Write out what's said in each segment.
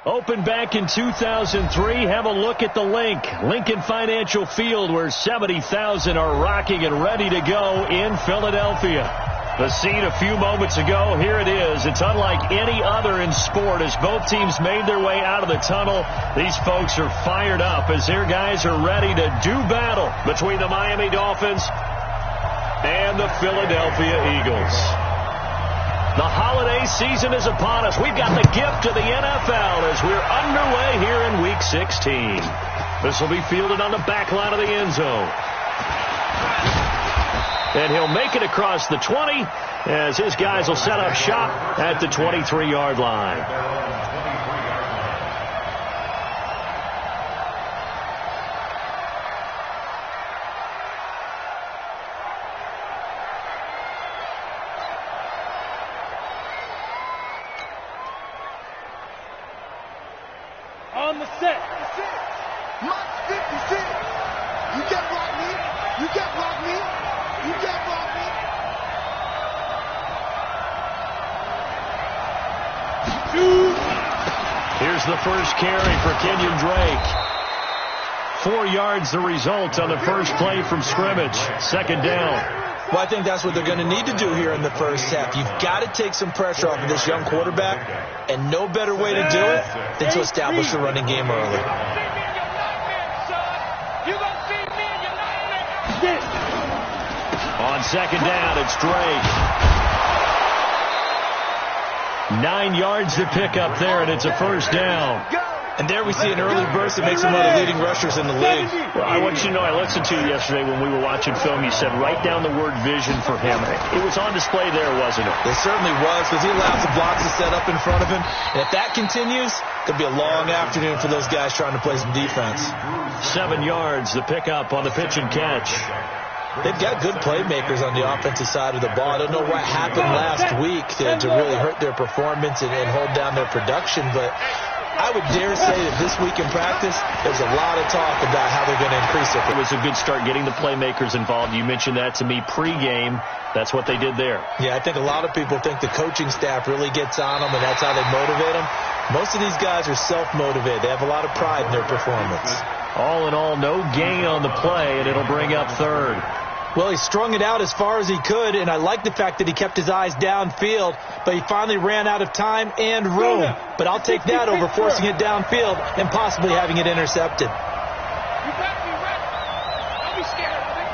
Opened back in 2003. Have a look at the Lincoln Financial Field, where 70,000 are rocking and ready to go in Philadelphia. The scene a few moments ago, here it is. It's unlike any other in sport as both teams made their way out of the tunnel. These folks are fired up as their guys are ready to do battle between the Miami Dolphins and the Philadelphia Eagles. The holiday season is upon us. We've got the gift of the NFL as we're underway here in Week 16. This will be fielded on the back line of the end zone. And he'll make it across the 20 as his guys will set up shop at the 23-yard line. On the set. Mark 56. You can't block me. You can't block me. You can't block me. Here's the first carry for Kenyon Drake. 4 yards the result on the first play from scrimmage. Second down. Well, I think that's what they're going to need to do here in the first half. You've got to take some pressure off of this young quarterback, and no better way to do it than to establish the running game early. On second down, it's Drake. 9 yards to pick up there, and it's a first down. And there we see an early burst that makes him one of the leading rushers in the league. Well, I want you to know, I listened to you yesterday when we were watching film. You said write down the word vision for him. It was on display there, wasn't it? It certainly was, because he allows the blocks to set up in front of him. And if that continues, it'll be a long afternoon for those guys trying to play some defense. 7 yards, the pickup on the pitch and catch. They've got good playmakers on the offensive side of the ball. I don't know what happened last week to really hurt their performance and hold down their production, but I would dare say that this week in practice, there's a lot of talk about how they're going to increase it. It was a good start getting the playmakers involved. You mentioned that to me pregame. That's what they did there. Yeah, I think a lot of people think the coaching staff really gets on them, and that's how they motivate them. Most of these guys are self-motivated. They have a lot of pride in their performance. All in all, no gain on the play, and it'll bring up third. Well, he strung it out as far as he could, and I like the fact that he kept his eyes downfield, but he finally ran out of time and room. But I'll take that over forcing it downfield and possibly having it intercepted. You got me right. Don't be scared of me.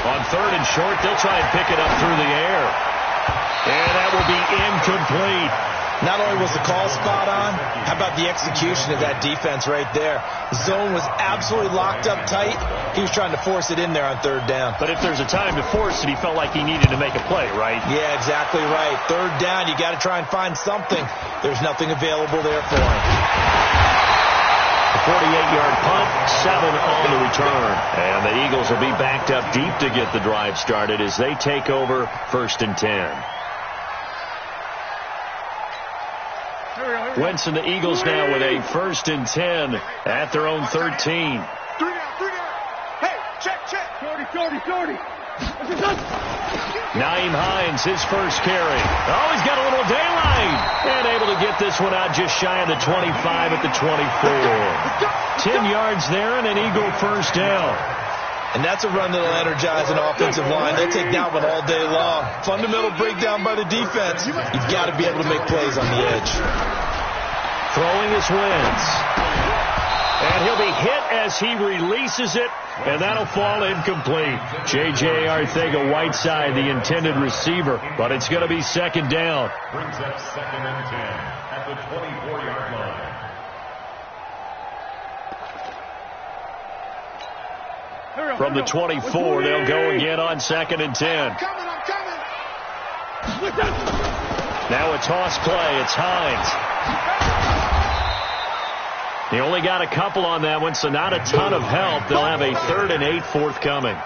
On third and short, they'll try and pick it up through the air. And that will be incomplete. Not only was the call spot on, how about the execution of that defense right there? The zone was absolutely locked up tight. He was trying to force it in there on third down. But if there's a time to force it, he felt like he needed to make a play, right? Yeah, exactly right. Third down, you got to try and find something. There's nothing available there for him. A 48-yard punt, 7 on the return. And the Eagles will be backed up deep to get the drive started as they take over first and 10. Wentz and the Eagles now with a first and 10 at their own 13. 3 down. Hey, check. 40. Naeem Hines, his first carry. Oh, he's got a little daylight. And able to get this one out just shy of the 25 at the 24. 10 yards there and an Eagle first down. And that's a run that'll energize an offensive line. They'll take that one all day long. Fundamental breakdown by the defense. You've got to be able to make plays on the edge. Throwing his Wentz. And he'll be hit as he releases it, and that'll fall incomplete. J.J. Arcega-Whiteside, the intended receiver, but it's going to be second down. Brings up second and 10 at the 24-yard line. From the 24, they'll go again on second and 10. I'm coming. Now a toss play. It's Hines. He only got a couple on that one, so not a ton of help. They'll have a 3rd and 8 forthcoming.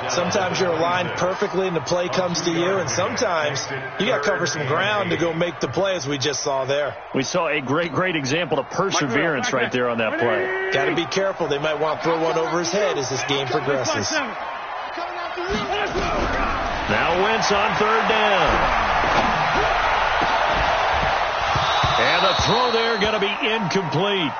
Sometimes you're aligned perfectly and the play comes to you, and sometimes you got to cover some ground to go make the play, as we just saw there. We saw a great example of perseverance right there on that play. Got to be careful. They might want to throw one over his head as this game progresses. Now Wentz on third down. And the throw there going to be incomplete.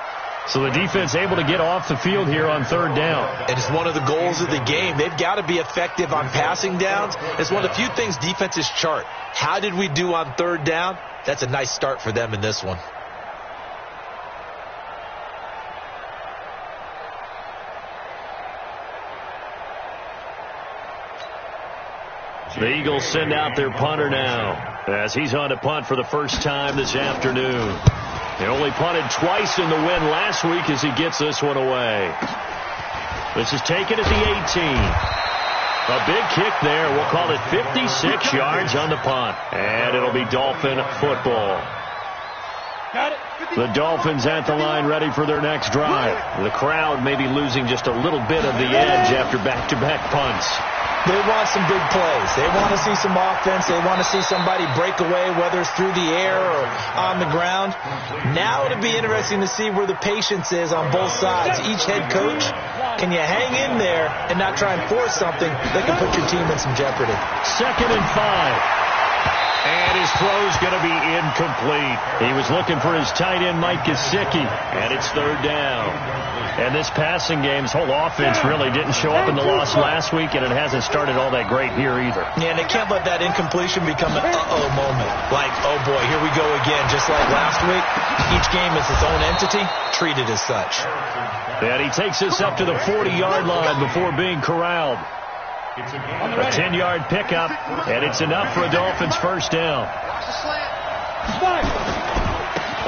So the defense able to get off the field here on third down. And it's one of the goals of the game. They've got to be effective on passing downs. It's one of the few things defenses chart. How did we do on third down? That's a nice start for them in this one. The Eagles send out their punter now as he's on to punt for the first time this afternoon. He only punted twice in the win last week as he gets this one away. This is taken at the 18. A big kick there. We'll call it 56 yards on the punt. And it'll be Dolphin football. Got it. The Dolphins at the line ready for their next drive. The crowd may be losing just a little bit of the edge after back-to-back punts. They want some big plays. They want to see some offense. They want to see somebody break away, whether it's through the air or on the ground. Now it'll be interesting to see where the patience is on both sides. Each head coach, can you hang in there and not try and force something that can put your team in some jeopardy? 2nd and 5. And his throw's going to be incomplete. He was looking for his tight end, Mike Gesicki, and it's third down. And this passing game's whole offense really didn't show up in the loss last week, and it hasn't started all that great here either. Yeah, and they can't let that incompletion become an uh-oh moment. Like, oh boy, here we go again. Just like last week, each game is its own entity, treated as such. And he takes this up to the 40-yard line before being corralled. A 10-yard pickup, and it's enough for a Dolphins first down.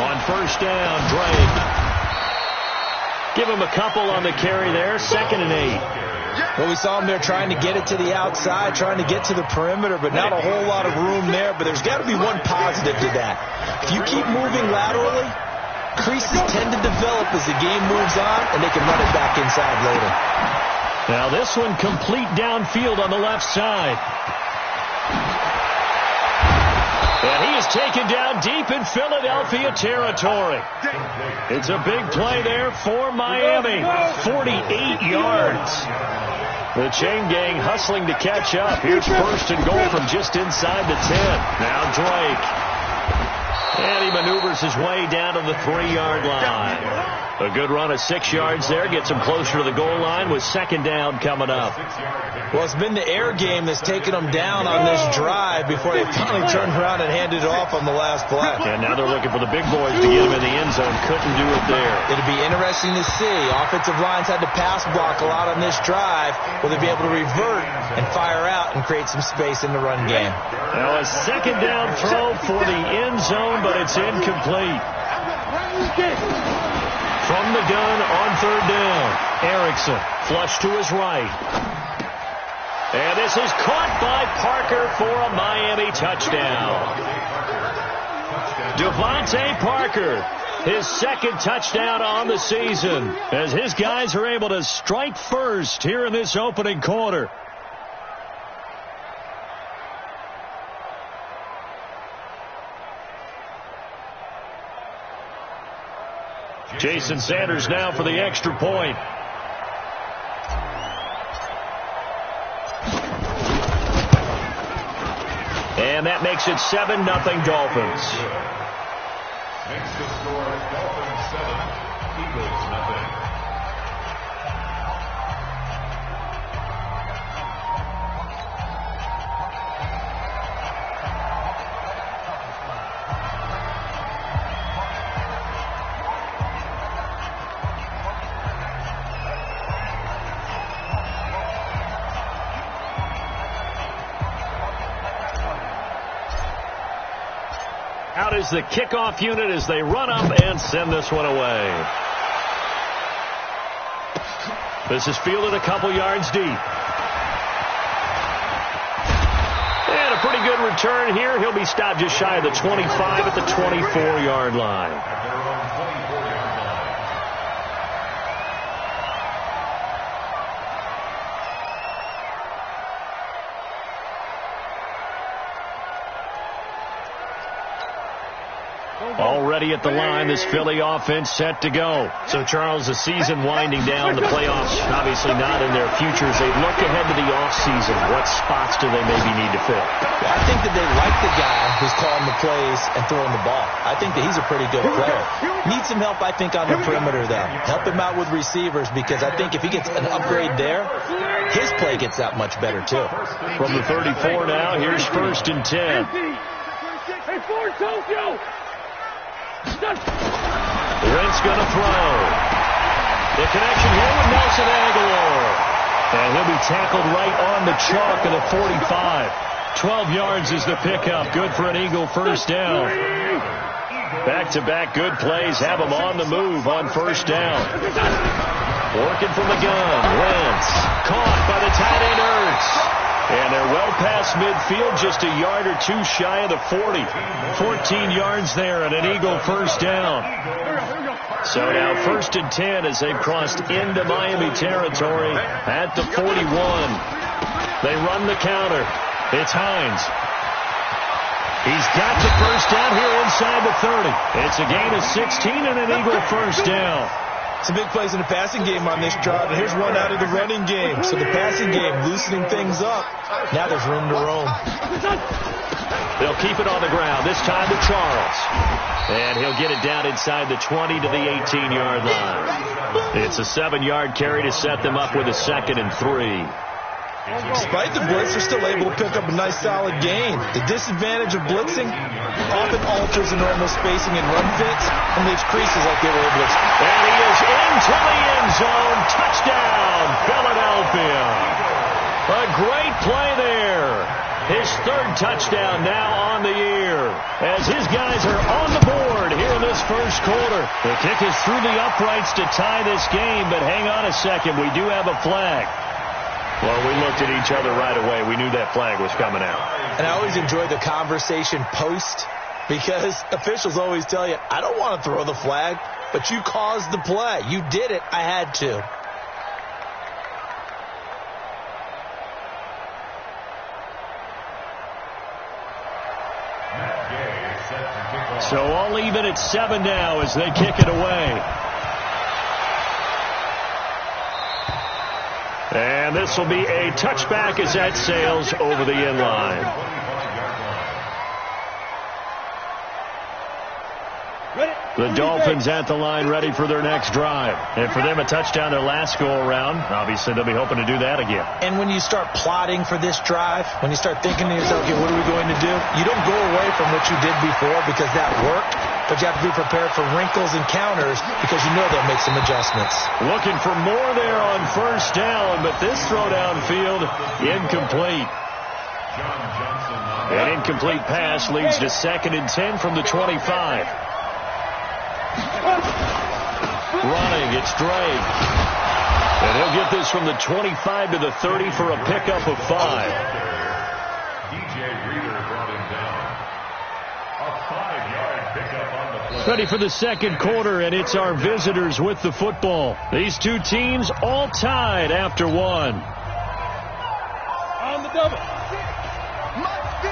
On first down, Drake. Give him a couple on the carry there. 2nd and 8. Well, we saw him there trying to get it to the outside, trying to get to the perimeter, but not a whole lot of room there. But there's got to be one positive to that. If you keep moving laterally, creases tend to develop as the game moves on, and they can run it back inside later. Now this one complete downfield on the left side. And he is taken down deep in Philadelphia territory. It's a big play there for Miami. 48 yards. The chain gang hustling to catch up. Here's first and goal from just inside the 10. Now Drake. And he maneuvers his way down to the 3-yard line. A good run of 6 yards there. Gets him closer to the goal line with 2nd down coming up. Well, it's been the air game that's taken them down on this drive before they finally turned around and handed it off on the last play. And now they're looking for the big boys to get him in the end zone. Couldn't do it there. It'll be interesting to see. Offensive lines had to pass block a lot on this drive. Will they be able to revert and fire out and create some space in the run game? Now a 2nd down throw for the end zone, but it's incomplete. From the gun on third down, Erickson flush to his right. And this is caught by Parker for a Miami touchdown. Devontae Parker, his 2nd touchdown on the season, as his guys are able to strike first here in this opening quarter. Jason Sanders now for the extra point. And that makes it 7-0 Dolphins. Makes the score Dolphins 7, Eagles nothing. Out is the kickoff unit as they run up and send this one away. This is fielded a couple yards deep. And a pretty good return here. He'll be stopped just shy of the 25 at the 24-yard line. Already at the line, this Philly offense set to go. So, Charles, the season winding down, the playoffs obviously not in their futures. They look ahead to the offseason. What spots do they maybe need to fill? Well, I think that they like the guy who's calling the plays and throwing the ball. I think that he's a pretty good player. Needs some help, I think, on the perimeter, though. Help him out with receivers, because I think if he gets an upgrade there, his play gets that much better, too. From the 34 now, here's 1st and 10. Hey, Ford, Tokyo! Wentz going to throw. The connection here with Nelson Aguilar. And he'll be tackled right on the chalk of the 45. 12 yards is the pickup. Good for an Eagle first down. Back-to-back good plays have him on the move on first down. Working from the gun. Wentz caught by the tight end Ertz. And they're well past midfield, just a yard or two shy of the 40. 14 yards there and an Eagle first down. So now 1st and 10 as they've crossed into Miami territory at the 41. They run the counter. It's Hines. He's got the first down here inside the 30. It's a gain of 16 and an Eagle first down. Some big plays in the passing game on this drive, and here's one out of the running game. So the passing game loosening things up. Now there's room to roam. They'll keep it on the ground, this time to Charles. And he'll get it down inside the 20 to the 18-yard line. It's a 7-yard carry to set them up with a 2nd and 3. Despite the blitz, they're still able to pick up a nice solid gain. The disadvantage of blitzing often alters the normal spacing and run fits and leaves creases like they were able to. And he is into the end zone. Touchdown, Philadelphia. A great play there. His 3rd touchdown now on the year as his guys are on the board here in this first quarter. The kick is through the uprights to tie this game, but hang on a second. We do have a flag. Well, we looked at each other right away. We knew that flag was coming out. And I always enjoy the conversation post, because officials always tell you, I don't want to throw the flag, but you caused the play. You did it. I had to. So all even at 7 now as they kick it away. And this will be a touchback as that sails over the end line. The Dolphins at the line ready for their next drive. And for them, a touchdown their last go-around. Obviously, they'll be hoping to do that again. And when you start plotting for this drive, when you start thinking to yourself, okay, what are we going to do? You don't go away from what you did before because that worked. But you have to be prepared for wrinkles and counters because you know they'll make some adjustments. Looking for more there on first down, but this throw downfield, incomplete. An incomplete pass leads to 2nd and 10 from the 25. Running, it's Drake. And he'll get this from the 25 to the 30 for a pickup of 5. Ready for the second quarter, and it's our visitors with the football. These two teams all tied after 1. On the double.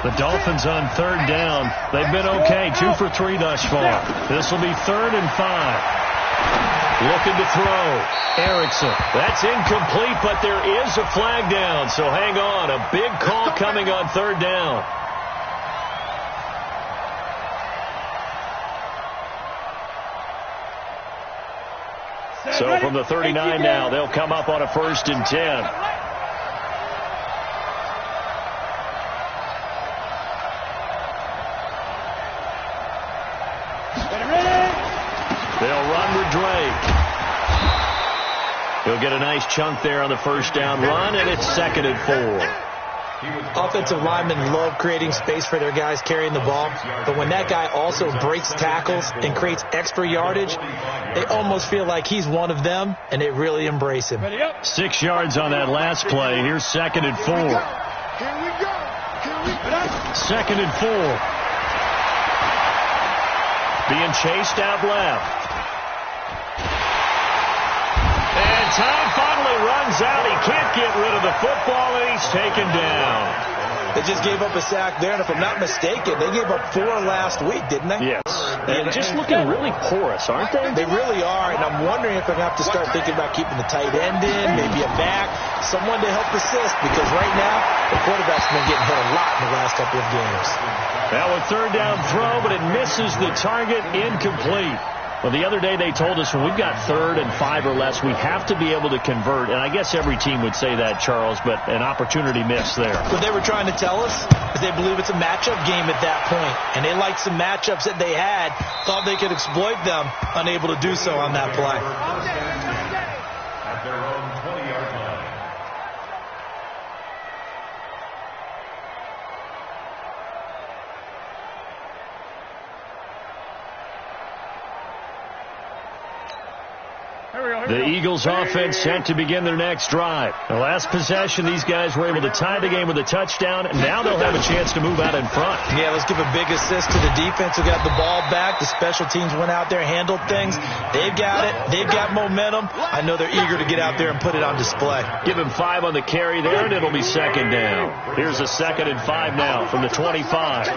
The Dolphins on 3rd down. They've been okay, 2 for 3 thus far. This will be 3rd and 5. Looking to throw. Erickson. That's incomplete, but there is a flag down, so hang on. A big call coming on 3rd down. So from the 39 now, they'll come up on a 1st and 10. They'll run with Drake. He'll get a nice chunk there on the first down run, and it's 2nd and 4. Offensive linemen love creating space for their guys carrying the ball, but when that guy also breaks tackles and creates extra yardage, they almost feel like he's one of them, and they really embrace him. 6 yards on that last play. Here's 2nd and 4. 2nd and 4. Being chased out left. And time finally runs out. He can't get rid of the football, and he's taken down. They just gave up a sack there, and if I'm not mistaken, they gave up 4 last week, didn't they? Yes. And just looking really porous, aren't they? They really are, and I'm wondering if I'm going to have to start thinking about keeping the tight end in, maybe a back, someone to help assist, because right now the quarterback's been getting hit a lot in the last couple of games. Now a third down throw, but it misses the target, incomplete. Well, the other day they told us when we've got 3rd and 5 or less, we have to be able to convert. And I guess every team would say that, Charles, but an opportunity missed there. What they were trying to tell us is they believe it's a matchup game at that point. And they liked some matchups that they had, thought they could exploit them, unable to do so on that play. At their own 20-yard line. The Eagles offense set to begin their next drive. The last possession, these guys were able to tie the game with a touchdown, and now they'll have a chance to move out in front. Yeah, let's give a big assist to the defense who got the ball back. The special teams went out there, handled things. They've got it. They've got momentum. I know they're eager to get out there and put it on display. Give him 5 on the carry there, and it'll be 2nd down. Here's a 2nd and 5 now from the 25.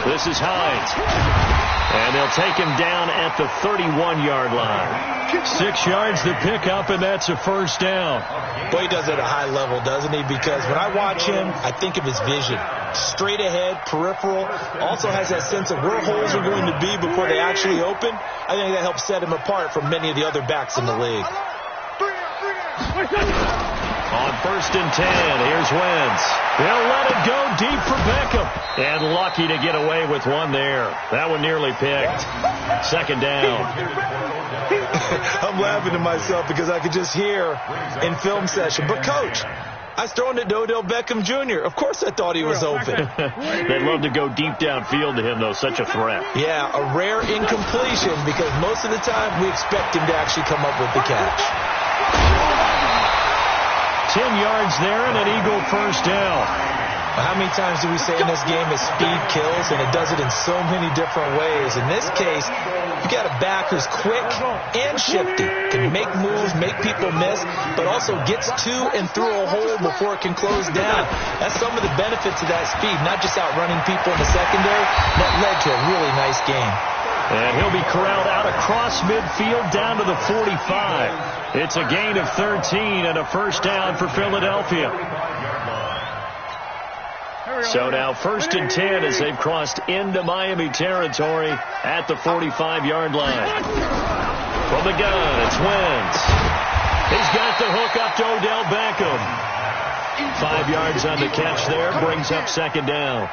This is Hines. And they'll take him down at the 31-yard line. 6 yards to pick up, and that's a 1st down. Boy, he does it at a high level, doesn't he? Because when I watch him, I think of his vision. Straight ahead, peripheral. Also has that sense of where holes are going to be before they actually open. I think that helps set him apart from many of the other backs in the league. On 1st and 10, here's Wentz. They'll let it go deep for Beckham. And lucky to get away with one there. That one nearly picked. 2nd down. I'm laughing to myself because I could just hear in film session. But, Coach, I was throwing it to Odell Beckham Jr. Of course I thought he was open. They'd love to go deep downfield to him, though. Such a threat. Yeah, a rare incompletion because most of the time we expect him to actually come up with the catch. 10 yards there and an Eagle 1st down. How many times do we say in this game that speed kills, and it does it in so many different ways? In this case, you got a back who's quick and shifty, can make moves, make people miss, but also gets to and through a hole before it can close down. That's some of the benefits of that speed, not just outrunning people in the secondary. That led to a really nice game. And he'll be corralled out across midfield down to the 45. It's a gain of 13 and a 1st down for Philadelphia. So now 1st and 10 as they've crossed into Miami territory at the 45-yard line. From the gun, it's Wentz. He's got the hook up to Odell Beckham. 5 yards on the catch there, brings up 2nd down.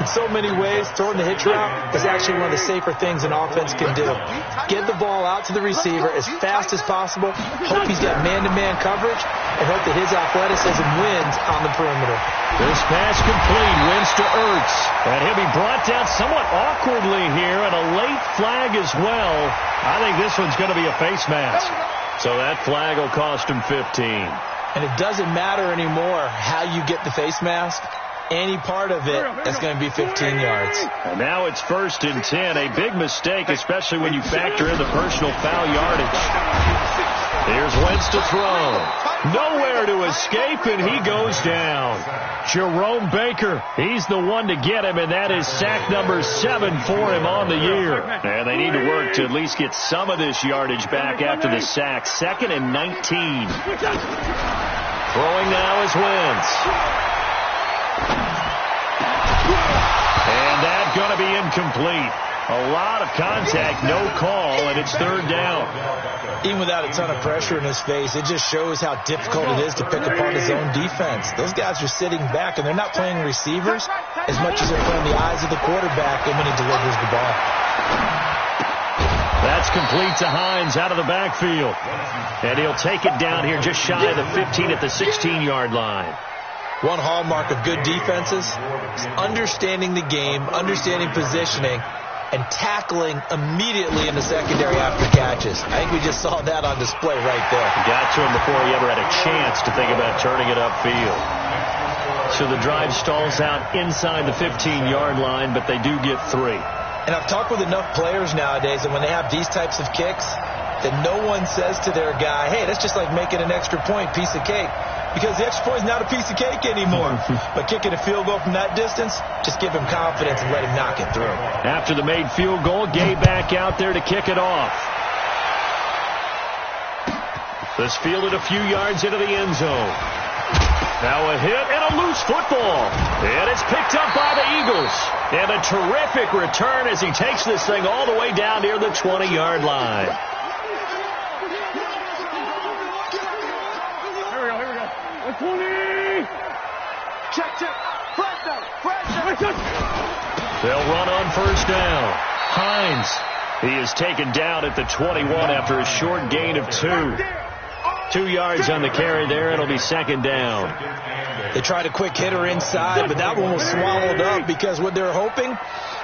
In so many ways, throwing the hitch route is actually one of the safer things an offense can do. Get the ball out to the receiver as fast as possible, hope he's got man-to-man coverage, and hope that his athleticism wins on the perimeter. This pass complete, wins to Ertz. And he'll be brought down somewhat awkwardly here, and a late flag as well. I think this one's going to be a face mask. So that flag will cost him 15. And it doesn't matter anymore how you get the face mask. Any part of it is going to be 15 yards. And now it's 1st and 10. A big mistake, especially when you factor in the personal foul yardage. Here's Wentz to throw. Nowhere to escape, and he goes down. Jerome Baker, he's the one to get him, and that is sack number 7 for him on the year. And they need to work to at least get some of this yardage back after the sack. 2nd and 19. Throwing now is Wentz. And that's going to be incomplete. A lot of contact, no call, and it's 3rd down. Even without a ton of pressure in his face, it just shows how difficult it is to pick apart his own defense. Those guys are sitting back, and they're not playing receivers as much as they're playing the eyes of the quarterback when he delivers the ball. That's complete to Hines out of the backfield. And he'll take it down here just shy of the 15 at the 16-yard line. One hallmark of good defenses is understanding the game, understanding positioning, and tackling immediately in the secondary after catches. I think we just saw that on display right there. Got to him before he ever had a chance to think about turning it upfield. So the drive stalls out inside the 15-yard line, but they do get 3. And I've talked with enough players nowadays that when they have these types of kicks, that no one says to their guy, hey, that's just like making an extra point, piece of cake. because the extra point is not a piece of cake anymore. But kicking a field goal from that distance, just give him confidence and let him knock it through. After the made field goal, Gay back out there to kick it off. This fielded a few yards into the end zone. Now a hit and a loose football. And it's picked up by the Eagles. And a terrific return as he takes this thing all the way down near the 20-yard line. Here we go. 20. Check. Fresh down. They'll run on first down. Hines. He is taken down at the 21 after a short gain of 2. 2 yards on the carry there. It'll be second down. They tried a quick hitter inside, but that one was swallowed up because what they're hoping,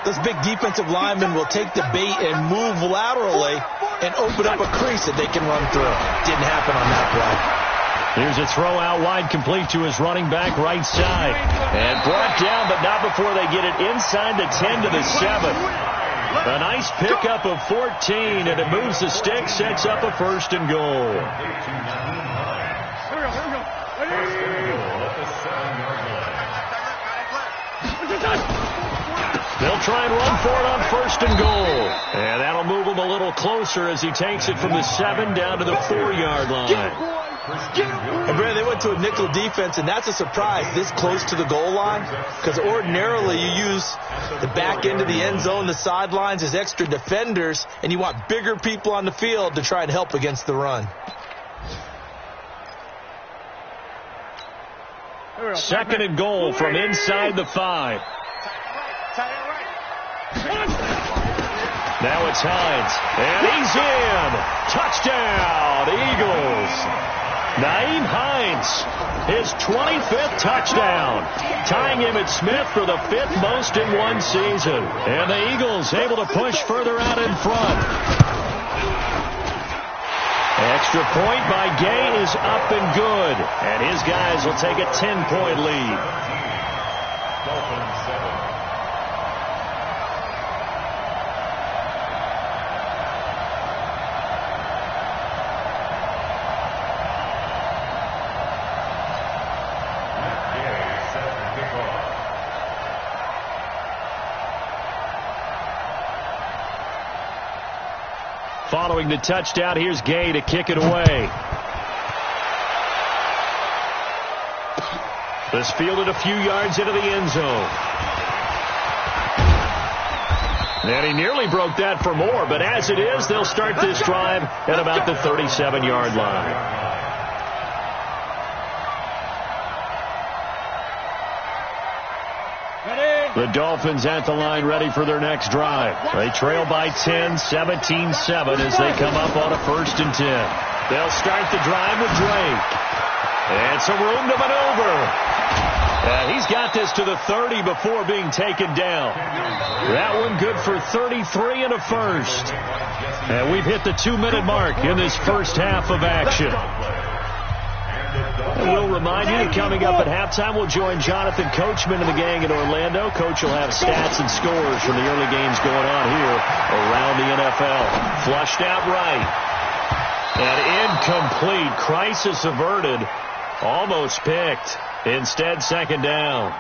those big defensive linemen will take the bait and move laterally and open up a crease that they can run through. Didn't happen on that play. Here's a throw out wide, complete to his running back right side. And brought down, but not before they get it inside the 10 to the 7. A nice pickup of 14, and it moves the stick, sets up a first and goal. They'll try and run for it on first and goal. And that'll move him a little closer as he takes it from the 7 down to the 4-yard line. And Brad, they went to a nickel defense, and that's a surprise this close to the goal line, because ordinarily you use the back end of the end zone, the sidelines as extra defenders, and you want bigger people on the field to try and help against the run. Second and goal from inside the 5. Now it's Hines, and he's in. Touchdown, Eagles. Nyheim Hines, his 25th touchdown, tying him at Smith for the 5th most in one season. And the Eagles able to push further out in front. Extra point by Gay is up and good, and his guys will take a 10-point lead. Dolphins 7. Following the touchdown, here's Gay to kick it away. This fielded a few yards into the end zone. And he nearly broke that for more, but as it is, they'll start this drive at about the 37-yard line. The Dolphins at the line ready for their next drive. They trail by 10, 17-7 as they come up on a 1st and 10. They'll start the drive with Drake. And some room to maneuver. He's got this to the 30 before being taken down. That one good for 33 and a first. And we've hit the 2-minute mark in this first half of action. And we'll remind you that coming up at halftime, we'll join Jonathan Coachman and the gang in Orlando. Coach will have stats and scores from the early games going on here around the NFL. Flushed out right. And incomplete. Crisis averted. Almost picked. Instead, second down.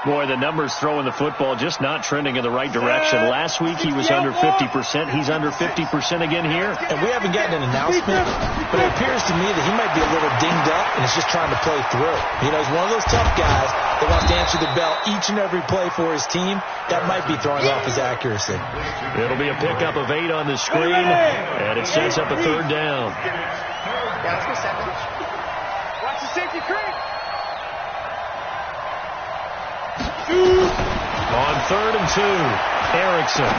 Boy, the numbers throwing the football just not trending in the right direction. Last week he was under 50%. He's under 50% again here. And we haven't gotten an announcement, but it appears to me that he might be a little dinged up and is just trying to play through. You know, he's one of those tough guys that wants to answer the bell each and every play for his team. That might be throwing off his accuracy. It'll be a pickup of 8 on the screen, and it sets up a 3rd down. Yeah, let's go 7. Watch the safety creep. On 3rd and 2, Erickson.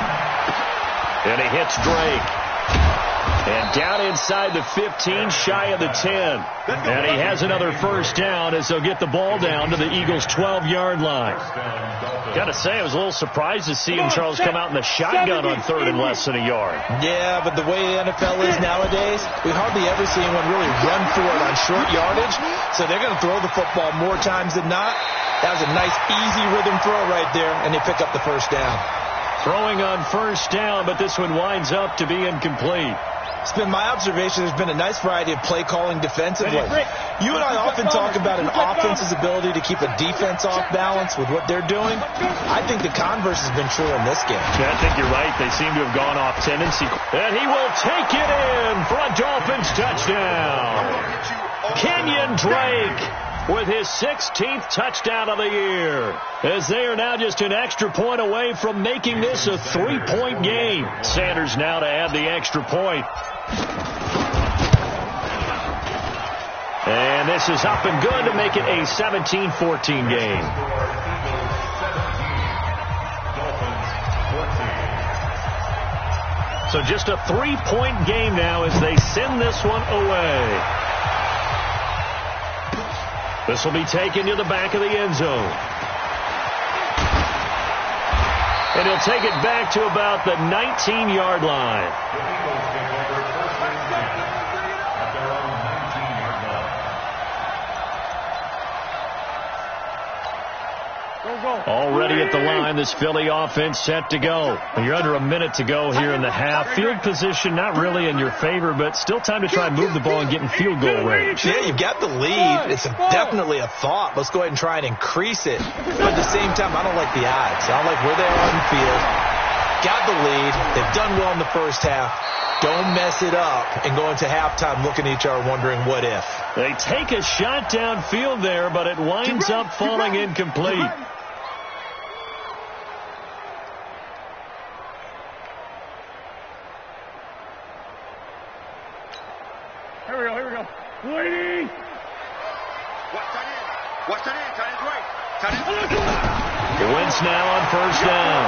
And he hits Drake. And down inside the 15, shy of the 10. And he has another first down as they'll get the ball down to the Eagles' 12-yard line. Got to say, I was a little surprised to see him, Charles, come out in the shotgun on 3rd and less than a yard. Yeah, but the way the NFL is nowadays, we hardly ever see anyone really run for it on short yardage. So they're going to throw the football more times than not. That was a nice, easy rhythm throw right there, and they pick up the first down. Throwing on first down, but this one winds up to be incomplete. It's been my observation there's been a nice variety of play calling defensively. You and I often talk about an offense's ability to keep a defense off balance with what they're doing. I think the converse has been true in this game. Yeah, I think you're right. They seem to have gone off tendency. And he will take it in for a Dolphins touchdown. Kenyon Drake with his 16th touchdown of the year, as they are now just an extra point away from making this a 3-point game. Sanders now to add the extra point. And this is up and good to make it a 17-14 game. So just a 3-point game now as they send this one away. This will be taken to the back of the end zone. And he'll take it back to about the 19-yard line. Already at the line, this Philly offense set to go. You're under a minute to go here in the half. Field position not really in your favor, but still time to try and move the ball and get in field goal range. Yeah, you've got the lead. It's definitely a thought. Let's go ahead and try and increase it. But at the same time, I don't like the odds. I don't like where they are on the field. Got the lead. They've done well in the first half. Don't mess it up and go into halftime looking at each other wondering what if. They take a shot downfield there, but it winds up falling incomplete. Here we go. Lady! Watch that in. Tight end's right. Tight end's right. Wentz now on first down.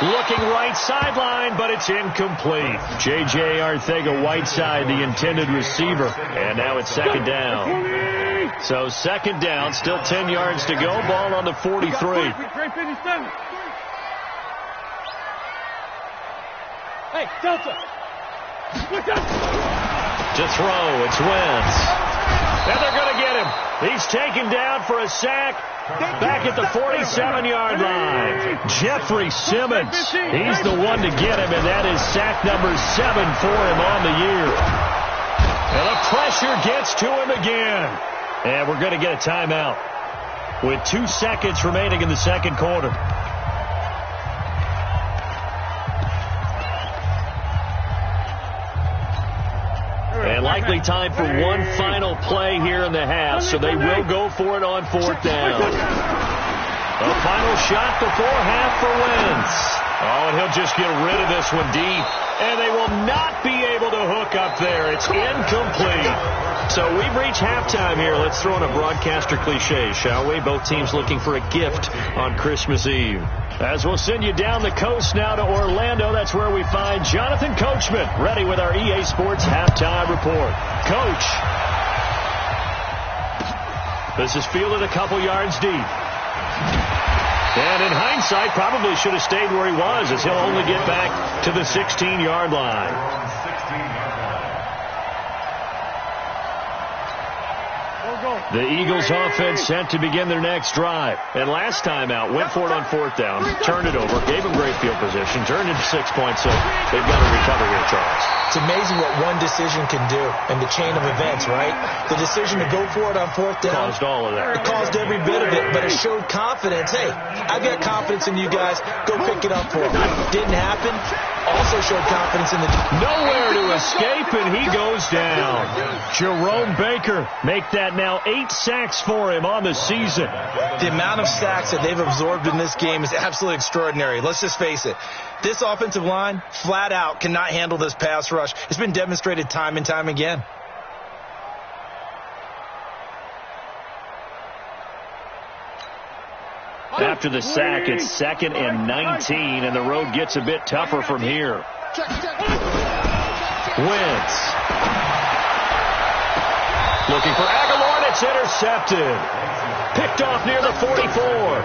Looking right sideline, but it's incomplete. J.J. Arcega-Whiteside, the intended receiver. And now it's second down. So second down, still 10 yards to go. Ball on the 43. Hey, Delta! To throw, it's Wentz. And they're going to get him. He's taken down for a sack back at the 47-yard line. Jeffrey Simmons, he's the one to get him, and that is sack number 7 for him on the year. And the pressure gets to him again. And we're going to get a timeout with 2 seconds remaining in the second quarter. And likely time for one final play here in the half, so they will go for it on fourth down. A final shot before half for Wentz. Oh, and he'll just get rid of this one deep. And they will not be able to hook up there. It's incomplete. So we've reached halftime here. Let's throw in a broadcaster cliche, shall we? Both teams looking for a gift on Christmas Eve. As we'll send you down the coast now to Orlando, that's where we find Jonathan Coachman, ready with our EA Sports Halftime Report. Coach. This is fielded a couple yards deep. And in hindsight, probably should have stayed where he was, as he'll only get back to the 16-yard line. The Eagles offense set to begin their next drive. And last time out, went for it on fourth down, turned it over, gave them great field position, turned into 6 points, so they've got to recover here, Charles. It's amazing what one decision can do in the chain of events, right? The decision to go for it on fourth down caused all of that. It caused every bit of it, but it showed confidence. Hey, I've got confidence in you guys. Go pick it up for them. Didn't happen. Also showed confidence in the... Nowhere to escape, and he goes down. Jerome Baker make that now 8 sacks for him on the season. The amount of sacks that they've absorbed in this game is absolutely extraordinary. Let's just face it. This offensive line, flat out, cannot handle this pass rush. It's been demonstrated time and time again. After the sack, it's 2nd and 19, and the road gets a bit tougher from here. Wentz. Looking for Aguilar, and it's intercepted. Picked off near the 44.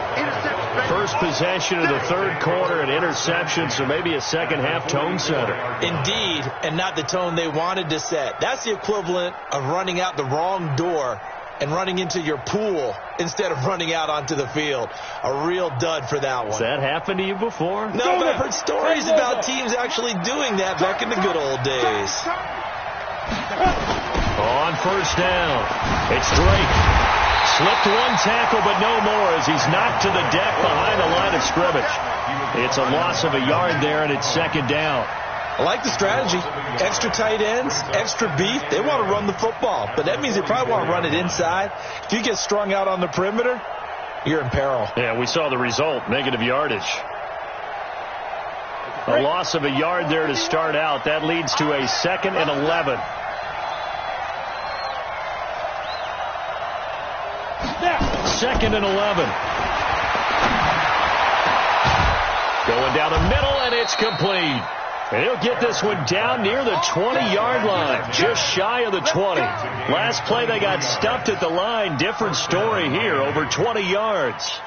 First possession of the third quarter, an interception, so maybe a second-half tone setter. Indeed, and not the tone they wanted to set. That's the equivalent of running out the wrong door and running into your pool instead of running out onto the field. A real dud for that one. Has that happened to you before? No, but I've heard stories about teams actually doing that back in the good old days. On first down, it's Drake. Slipped one tackle, but no more as he's knocked to the deck behind the line of scrimmage. It's a loss of a yard there, and it's second down. I like the strategy. Extra tight ends, extra beef. They want to run the football, but that means they probably want to run it inside. If you get strung out on the perimeter, you're in peril. Yeah, we saw the result, negative yardage. A loss of a yard there to start out. That leads to a 2nd and 11. Second and 11. Going down the middle, and it's complete. And he'll get this one down near the 20-yard line, just shy of the 20. Last play, they got stuffed at the line. Different story here, over 20 yards.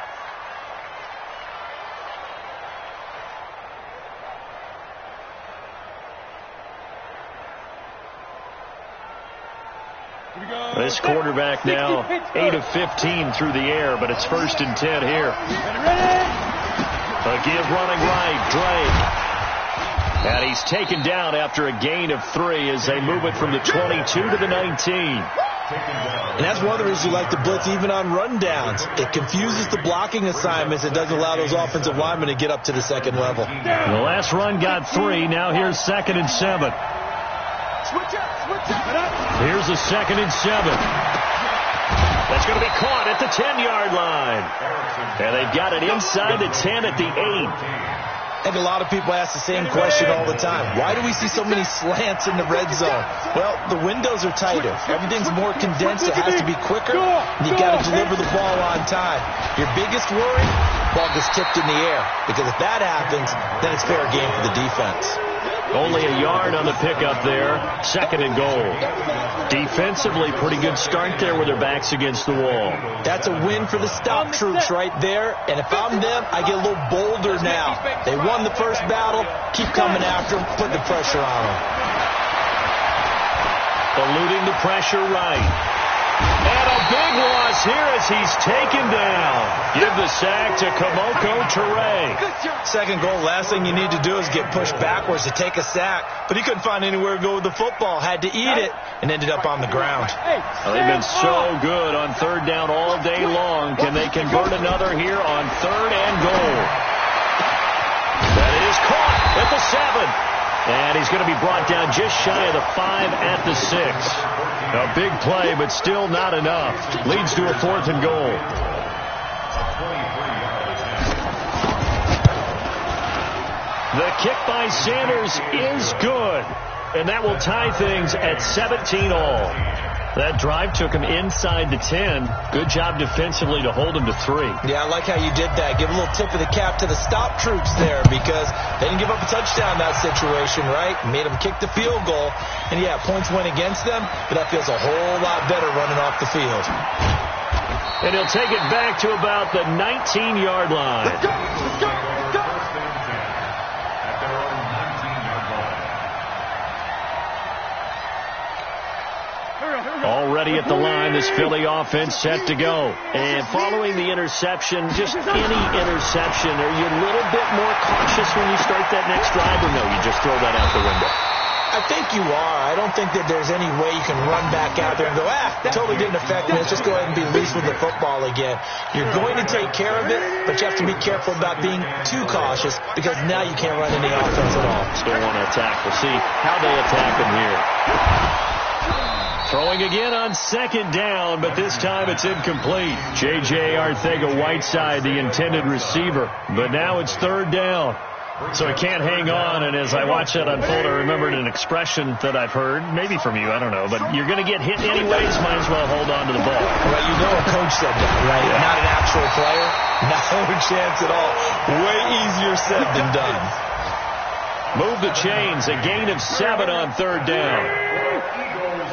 This quarterback now 8 of 15 through the air, but it's 1st and 10 here. A give running right, Drake. And he's taken down after a gain of 3 as they move it from the 22 to the 19. And that's one of the reasons you like to blitz even on rundowns. It confuses the blocking assignments. It doesn't allow those offensive linemen to get up to the second level. The last run got 3. Now here's 2nd and 7. Here's a 2nd and 7. That's going to be caught at the 10-yard line. And they've got it inside the 10 at the 8. I think a lot of people ask the same question all the time. Why do we see so many slants in the red zone? Well, the windows are tighter. Everything's more condensed. It has to be quicker. And you got to deliver the ball on time. Your biggest worry, ball gets tipped in the air. Because if that happens, then it's fair game for the defense. Only a yard on the pickup there. 2nd and goal. Defensively, pretty good start there with their backs against the wall. That's a win for the stop troops right there. And if I'm them, I get a little bolder now. They won the first battle. Keep coming after them. Put the pressure on them. Eluding the pressure right. And a big loss here as he's taken down. Give the sack to Kamoko Toure. Second goal, last thing you need to do is get pushed backwards to take a sack. But he couldn't find anywhere to go with the football. Had to eat it and ended up on the ground. Well, they've been so good on 3rd down all day long. Can they convert another here on 3rd and goal? That is caught at the 7. And he's going to be brought down just shy of the 5 at the 6. A big play, but still not enough. Leads to a 4th and goal. The kick by Sanders is good. And that will tie things at 17 all. That drive took him inside the 10. Good job defensively to hold him to 3. Yeah, I like how you did that. Give a little tip of the cap to the stop troops there because they didn't give up a touchdown in that situation, right? Made them kick the field goal. And, yeah, points went against them, but that feels a whole lot better running off the field. And he'll take it back to about the 19-yard line. Let's go, let's go, let's go. Already at the line, this Philly offense set to go. And following the interception, just any interception, are you a little bit more cautious when you start that next drive, or no, you just throw that out the window? I think you are. I don't think that there's any way you can run back out there and go, it totally didn't affect me. Let's just go ahead and be loose with the football again. You're going to take care of it, but you have to be careful about being too cautious because now you can't run any offense at all. Still want to attack. We'll see how they attack him here. Throwing again on 2nd down, but this time it's incomplete. J.J. Arcega-Whiteside, the intended receiver, but now it's 3rd down. So he can't hang on, and as I watch that unfold, I remembered an expression that I've heard, maybe from you, I don't know, but you're going to get hit anyways, might as well hold on to the ball. Well, you know a coach said that, right? Yeah. Not an actual player. No chance at all. Way easier said than done. Move the chains, a gain of 7 on 3rd down.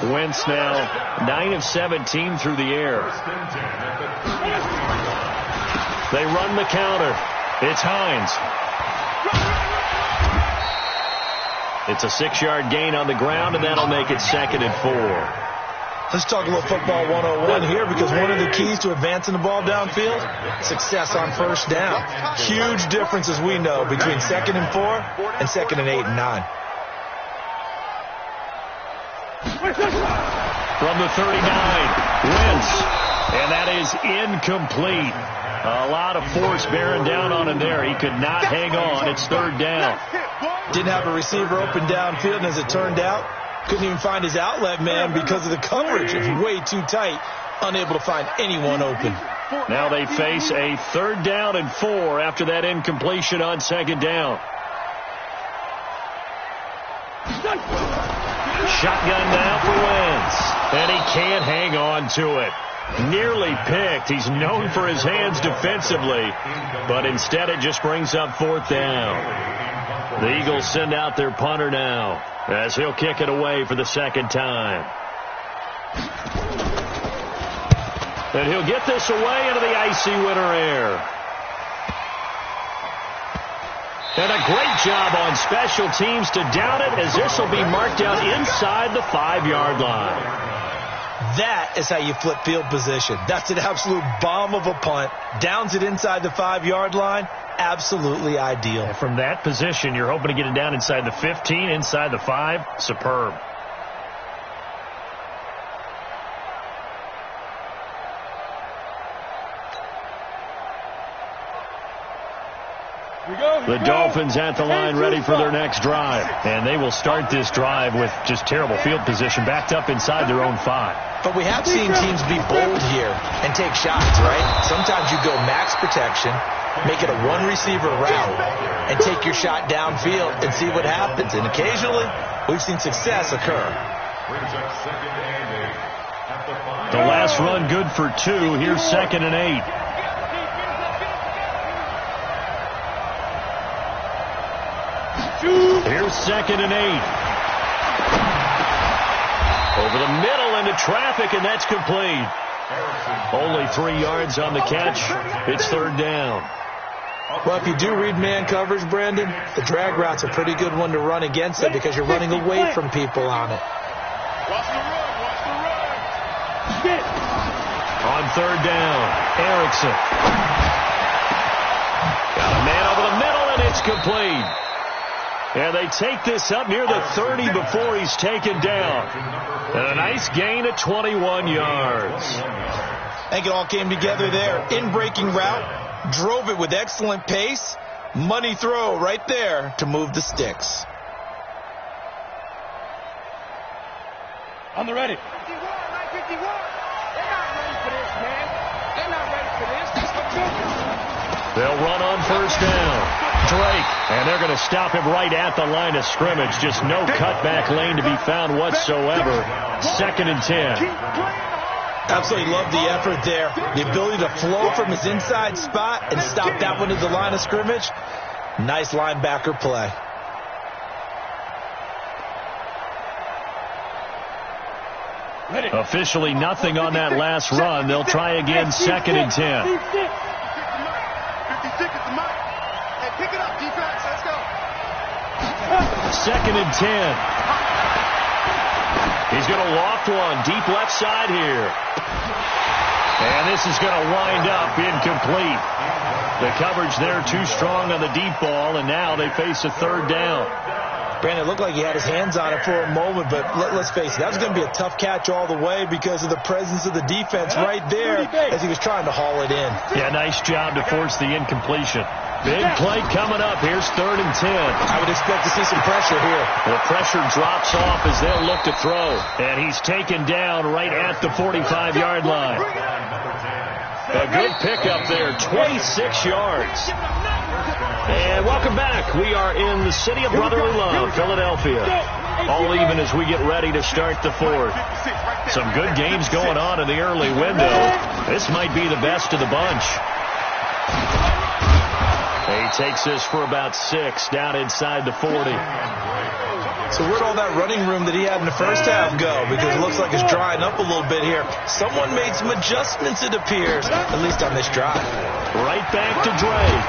Wentz now 9 of 17 through the air. They run the counter. It's Hines. It's a 6-yard gain on the ground, and that'll make it 2nd and 4. Let's talk a little football 101 here, because one of the keys to advancing the ball downfield, success on first down. Huge difference, as we know, between 2nd and 4 and 2nd and 8 and 9. From the 39, Wentz, and that is incomplete. A lot of force bearing down on him there. He could not hang on. It's 3rd down. Didn't have a receiver open downfield, and as it turned out, couldn't even find his outlet man because of the coverage. It's way too tight, unable to find anyone open. Now they face a 3rd down and 4 after that incompletion on 2nd down. Shotgun now for Wentz, and he can't hang on to it. Nearly picked. He's known for his hands defensively, but instead it just brings up 4th down. The Eagles send out their punter now, as he'll kick it away for the 2nd time. And he'll get this away into the icy winter air. And a great job on special teams to down it, as this will be marked out inside the 5-yard line. That is how you flip field position. That's an absolute bomb of a punt. Downs it inside the 5-yard line. Absolutely ideal. And from that position, you're hoping to get it down inside the 15, inside the 5. Superb. The Dolphins at the line, ready for their next drive. And they will start this drive with just terrible field position, backed up inside their own 5. But we have seen teams be bold here and take shots, right? Sometimes you go max protection, make it a 1-receiver route, and take your shot downfield and see what happens. And occasionally, we've seen success occur. The last run good for 2. Here's 2nd and 8. Here's 2nd and 8. Over the middle into traffic, and that's complete. Only 3 yards on the catch. It's 3rd down. Well, if you do read man coverage, Brandon, the drag route's a pretty good one to run against it, because you're running away from people on it. Watch the run. On 3rd down, Erickson. Got a man over the middle, and it's complete. And they take this up near the 30 before he's taken down. And a nice gain of 21 yards. I think it all came together there. In-breaking route, drove it with excellent pace. Money throw right there to move the sticks. On the ready. 51, 951. They're not ready for this, man. They're not ready for this. That's the truth. They'll run on 1st down. Drake, and they're going to stop him right at the line of scrimmage. Just no cutback lane to be found whatsoever. 2nd and 10. Absolutely love the effort there. The ability to flow from his inside spot and stop that one at the line of scrimmage. Nice linebacker play. Officially nothing on that last run. They'll try again, 2nd and 10. 56 at the mic. Hey, pick it up, defense. Let's go. 2nd and 10. He's going to loft one deep left side here. And this is going to wind up incomplete. The coverage there too strong on the deep ball, and now they face a 3rd down. Brandon, it looked like he had his hands on it for a moment, but let's face it, that was going to be a tough catch all the way because of the presence of the defense right there as he was trying to haul it in. Yeah, nice job to force the incompletion. Big play coming up. Here's 3rd and 10. I would expect to see some pressure here. The pressure drops off as they'll look to throw. And he's taken down right at the 45-yard line. A good pickup there, 26 yards. And welcome back. We are in the city of brotherly love, Philadelphia. All even as we get ready to start the 4th. Some good games going on in the early window. This might be the best of the bunch. He takes this for about 6 down inside the 40. So where'd all that running room that he had in the first half go? Because it looks like it's drying up a little bit here. Someone made some adjustments, it appears, at least on this drive. Right back to Drake.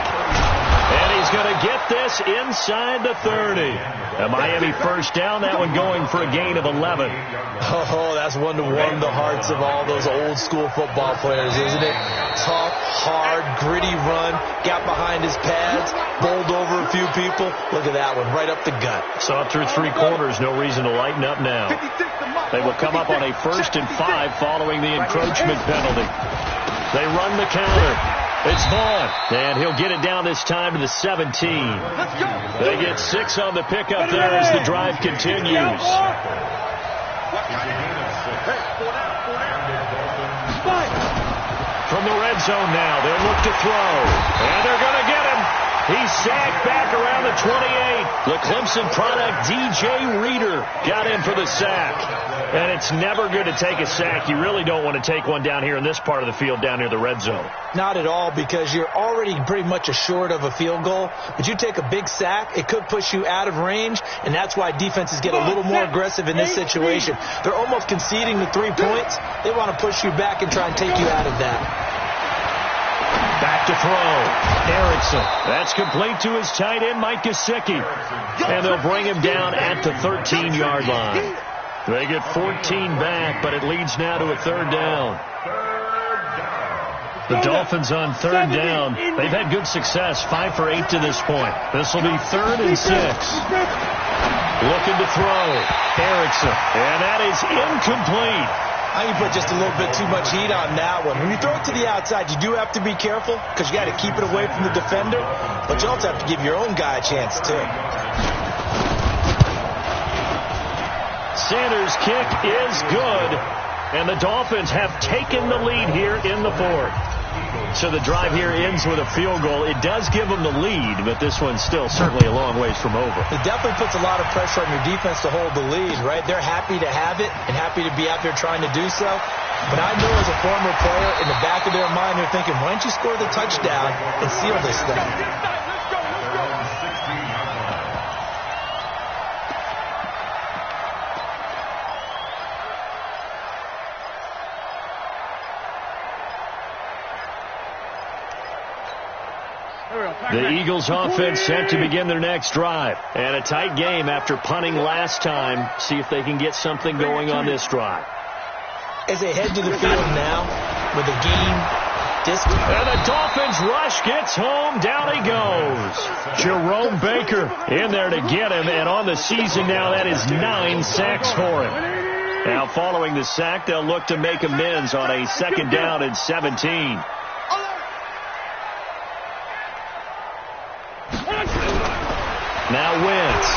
And he's going to get this inside the 30. A Miami first down, that one going for a gain of 11. Oh, that's one to warm the hearts of all those old school football players, isn't it? Tough, hard, gritty run, got behind his pads, bowled over a few people. Look at that one, right up the gut. Saw through 3 quarters, no reason to lighten up now. They will come up on a 1st and 5 following the encroachment penalty. They run the counter. It's Vaughn, and he'll get it down this time to the 17. They get 6 on the pickup there as the drive continues. From the red zone now, they'll look to throw, and they're going to get him. He's sacked back around the 28. The Clemson product, DJ Reader, got in for the sack. And it's never good to take a sack. You really don't want to take one down here in this part of the field, down near the red zone. Not at all, because you're already pretty much assured of a field goal. But you take a big sack, it could push you out of range, and that's why defenses get a little more aggressive in this situation. They're almost conceding the 3 points. They want to push you back and try and take you out of that. Back to throw. Erickson. That's complete to his tight end, Mike Gesicki. And they'll bring him down at the 13-yard line. They get 14 back, but it leads now to a 3rd down. The Dolphins on 3rd down. They've had good success, 5 for 8 to this point. This will be 3rd and 6. Looking to throw. Erickson. And that is incomplete. I think you put just a little bit too much heat on that one. When you throw it to the outside, you do have to be careful because you got to keep it away from the defender, but you also have to give your own guy a chance too. Sanders' kick is good, and the Dolphins have taken the lead here in the 4th. So the drive here ends with a field goal. It does give them the lead, but this one's still certainly a long ways from over. It definitely puts a lot of pressure on your defense to hold the lead, right? They're happy to have it and happy to be out there trying to do so. But I know as a former player, in the back of their mind, they're thinking, why don't you score the touchdown and seal this thing? The Eagles offense set to begin their next drive. And a tight game after punting last time. See if they can get something going on this drive. As they head to the field now with a game distance. And the Dolphins rush gets home. Down he goes. Jerome Baker in there to get him. And on the season now, that is 9 sacks for him. Now following the sack, they'll look to make amends on a 2nd down and 17. Now Wentz.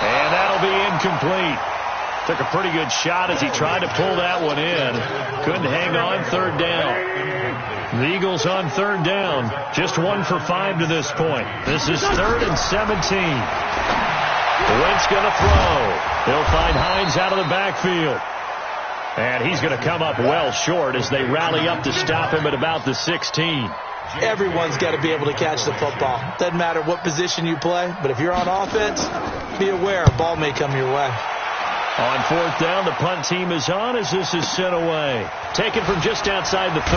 And that'll be incomplete. Took a pretty good shot as he tried to pull that one in. Couldn't hang on. 3rd down. The Eagles on 3rd down. Just 1 for 5 to this point. This is 3rd and 17. Wentz going to throw. He'll find Hines out of the backfield. And he's going to come up well short as they rally up to stop him at about the 16. Everyone's got to be able to catch the football. Doesn't matter what position you play, but if you're on offense, be aware a ball may come your way. On 4th down, the punt team is on as this is sent away. Taken from just outside the 30.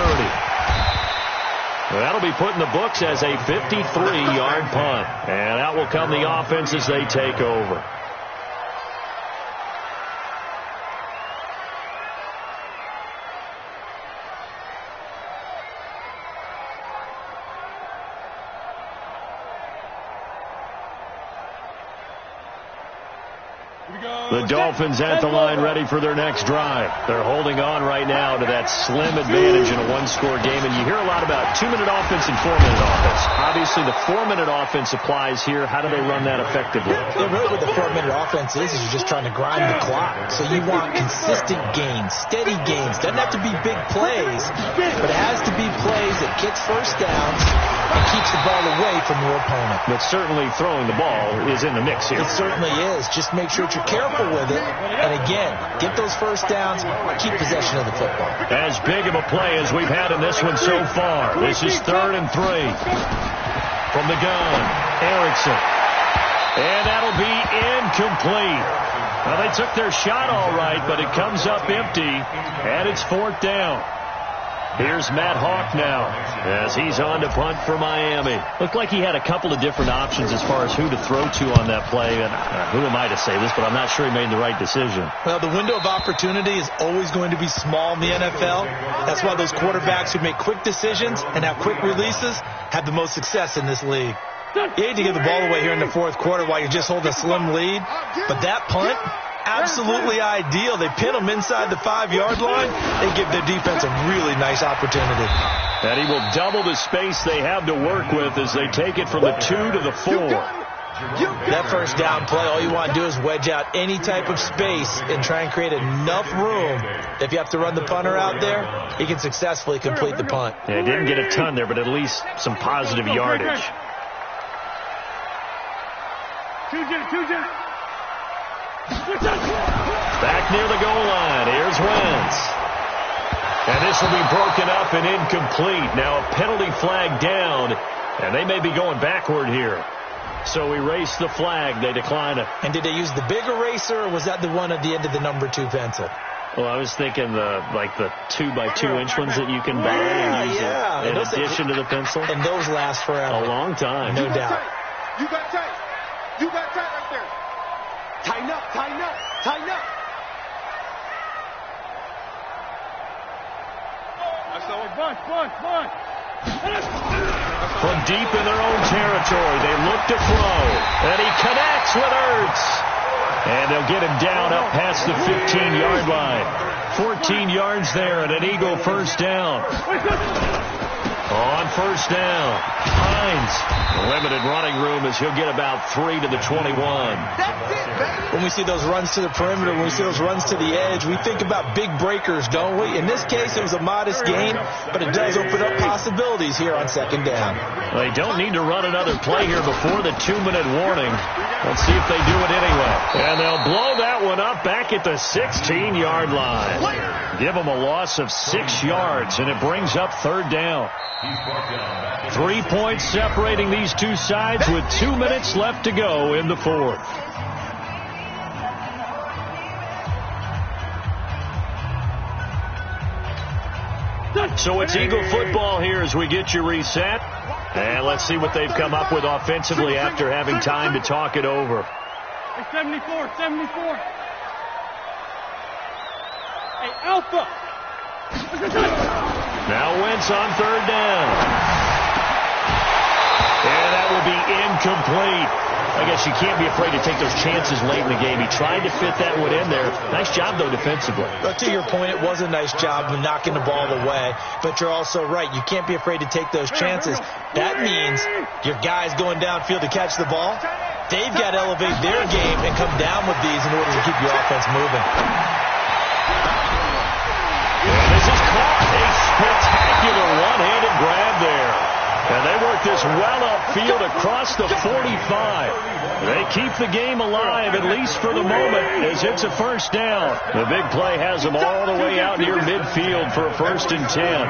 That'll be put in the books as a 53-yard punt. And out will come the offense as they take over. The Dolphins at the line ready for their next drive. They're holding on right now to that slim advantage in a 1-score game. And you hear a lot about 2-minute offense and 4-minute offense. Obviously, the 4-minute offense applies here. How do they run that effectively? Yeah, really what the 4-minute offense is you're just trying to grind the clock. So you want consistent gains, steady gains. Doesn't have to be big plays, but it has to be plays that gets first downs and keeps the ball away from your opponent. But certainly throwing the ball is in the mix here. It certainly is. Just make sure that you're careful with it. And again, get those first downs, keep possession of the football. As big of a play as we've had in this one so far. This is 3rd and 3. From the gun, Erickson. And that'll be incomplete. Well, they took their shot all right, but it comes up empty, and it's 4th down. Here's Matt Hawk now as he's on to punt for Miami. Looked like he had a couple of different options as far as who to throw to on that play. And who am I to say this, but I'm not sure he made the right decision. Well, the window of opportunity is always going to be small in the NFL. That's why those quarterbacks who make quick decisions and have quick releases have the most success in this league. You hate to give the ball away here in the fourth quarter while you're just holding a slim lead, but that punt, absolutely ideal. They pin them inside the 5-yard line. They give their defense a really nice opportunity. And he will double the space they have to work with as they take it from the 2 to the 4. That first down play, all you want to do is wedge out any type of space and try and create enough room. If you have to run the punter out there, he can successfully complete the punt. Yeah, he didn't get a ton there, but at least some positive yardage. Back near the goal line. Here's Wentz. And this will be broken up and incomplete. Now a penalty flag down, and they may be going backward here. So erase the flag. They decline it. And did they use the big eraser, or was that the one at the end of the number 2 pencil? Well, I was thinking the 2x2-inch ones that you can buy and use in addition to the pencil. And those last forever. A long time. No doubt. You got tight. You got tight right there. Tighten up, tighten up, tighten up. Bunch. From deep in their own territory, they look to throw. And he connects with Ertz. And they'll get him down up past the 15-yard line. 14 yards there and an Eagle first down. On first down, Hines, limited running room as he'll get about 3 to the 21. That's it, baby. When we see those runs to the perimeter, when we see those runs to the edge, we think about big breakers, don't we? In this case, it was a modest gain, but it does open up possibilities here on second down. They don't need to run another play here before the 2-minute warning. Let's see if they do it anyway. And they'll blow that one up back at the 16-yard line. Give them a loss of 6 yards, and it brings up third down. 3 points separating these two sides with 2 minutes left to go in the fourth. So it's Eagle football here as we get you reset. And let's see what they've come up with offensively after having time to talk it over. 74. Hey, Alpha. Now Wentz on third down. And that will be incomplete. I guess you can't be afraid to take those chances late in the game. He tried to fit that one in there. Nice job, though, defensively. But to your point, it was a nice job of knocking the ball away. But you're also right. You can't be afraid to take those chances. That means your guys going downfield to catch the ball, they've got to elevate their game and come down with these in order to keep your offense moving. And this is caught. A spectacular one-handed grab there. And they work this well upfield across the 45. They keep the game alive, at least for the moment, as it's a first down. The big play has them all the way out near midfield for a 1st and 10.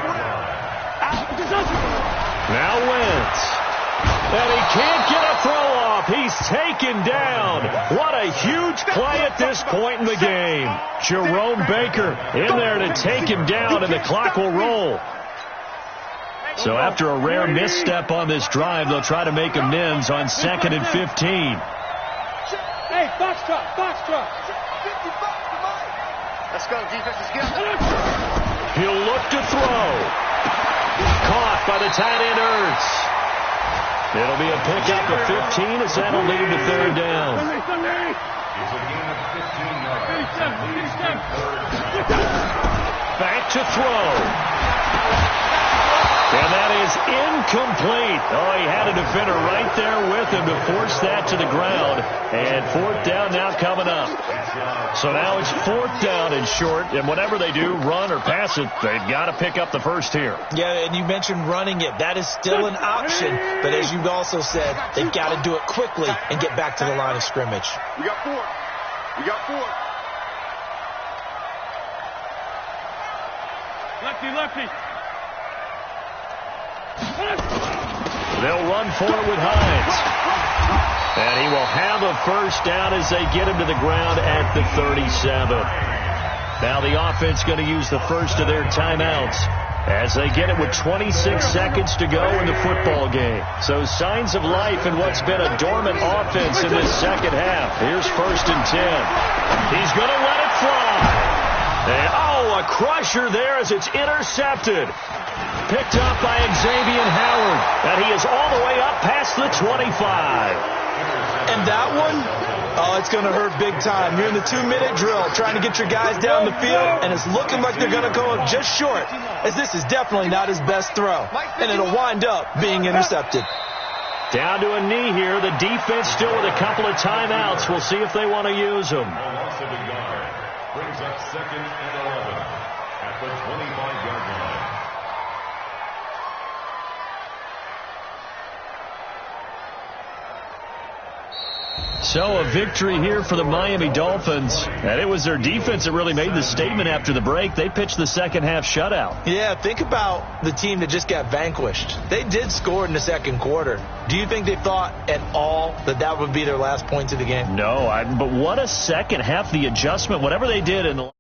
Now Wentz. And he can't get a throw off. He's taken down. What a huge play at this point in the game. Jerome Baker in there to take him down, and the clock will roll. So after a rare misstep on this drive, they'll try to make amends on 2nd and 15. Hey, box truck. 55 tonight. Let's go, defense. Let's get it. He'll look to throw. Caught by the tight end Ertz. It'll be a pickup of 15 as that'll lead to third down. It's a gain of 15 yards. Back to throw. And that is incomplete. Oh, he had a defender right there with him to force that to the ground. And 4th down now coming up. So now it's 4th down and short. And whatever they do, run or pass it, they've got to pick up the first here. Yeah, and you mentioned running it. That is still an option. But as you've also said, they've got to do it quickly and get back to the line of scrimmage. We got 4. Lefty. They'll run for it with Hines. And he will have a first down as they get him to the ground at the 37. Now the offense going to use the first of their timeouts as they get it with 26 seconds to go in the football game. So signs of life in what's been a dormant offense in this second half. Here's 1st and 10. He's going to let it fly. And, a crusher there as it's intercepted. Picked up by Xavier Howard. And he is all the way up past the 25. And that one, it's going to hurt big time. You're in the 2-minute drill trying to get your guys down the field, and it's looking like they're going to go up just short, as this is definitely not his best throw. And it'll wind up being intercepted. Down to a knee here. The defense still with a couple of timeouts. We'll see if they want to use them. Brings up 2nd and 11 at the 25-yard line. So a victory here for the Miami Dolphins. And it was their defense that really made the statement after the break. They pitched the second half shutout. Yeah, think about the team that just got vanquished. They did score in the second quarter. Do you think they thought at all that would be their last points of the game? No, but what a second half. The adjustment, whatever they did in the